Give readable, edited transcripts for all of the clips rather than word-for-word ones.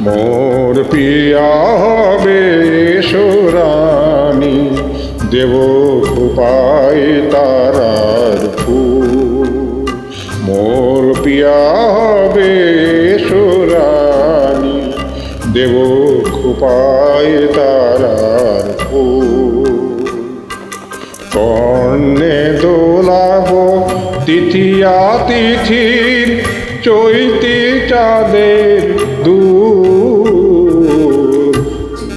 মোর পিয়া হবে সোরানি, দেব খোপায় তারার ফুল। মোর পিয়া হবে সোরানি, দেব খোপায় তারার ফুল। কর্ণে দোলাবো তৃতীয়া তিথির চৈতি চাঁদের দুল,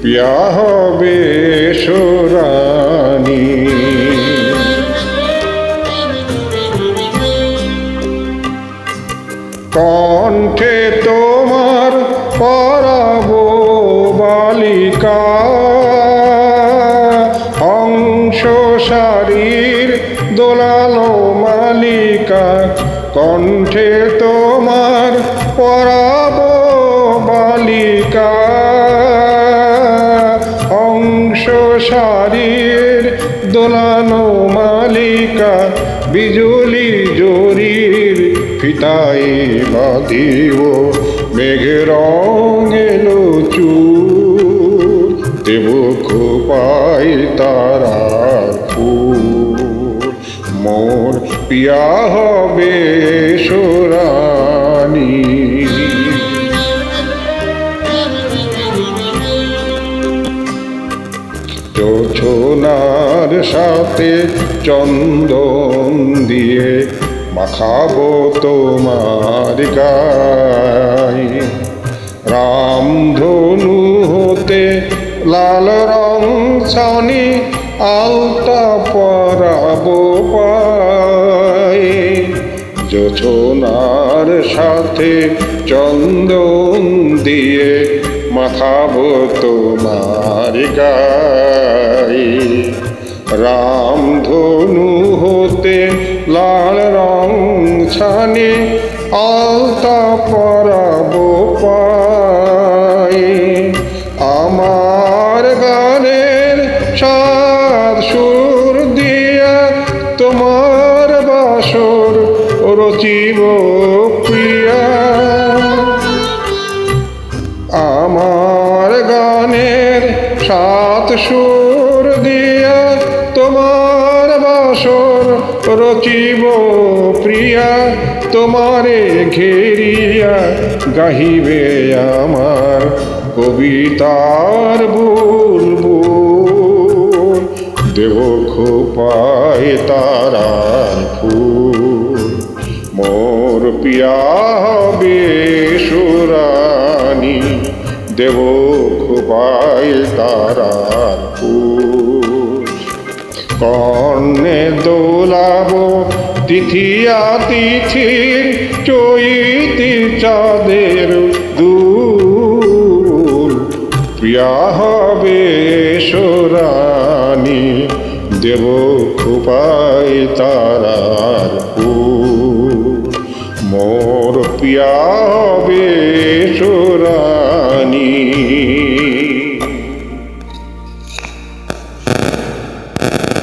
পিয়া হবে সোরানি। কণ্ঠে তোমার পরাবো বালিকা, অংশ শারীর দোলালো মালিকা। কণ্ঠে তোমার পরাবো বালিকা, অংশ শারীর দোলানো মালিকা। বিজুলি জরির ফিতায় বাঁধিব মেঘের এলো চুল, দেব খোপায় তারার ফুল। মোর পিয়া হবে সোরানি। জোছনার সাথে চন্দন দিয়ে মাখাবো তোমার গায়ে, রামধনু হতে লাল রং ছানি আলতা পরাবো পায়ে। জোছনার সাথে চন্দন দিয়ে মাখাবো তোমার গায়ে, রামধনু হতে লাল রং ছানি আলতা পরাবো পায়ে। আমার গানের সাত সুর দিয়া তোমার বাসর রচিব প্রিয়া। আমার গানের সাত সুর দিয়া তোমার বাসর রচিব প্রিয়া। তোমারে ঘেরিয়া গাহিবে আমার কবিতার বুলবুল, দেব খোপায় তারার ফুল। মোর পিয়া হবে সোরানি, দেব খোপায় তারার ফুল। কর্ণে দোলাবো তৃতীয়া তিথির চৈতি চাঁদের দুল, পিয়া হবে সোরানি, দেব খোপায় তারার ফুল। মোর পিয়া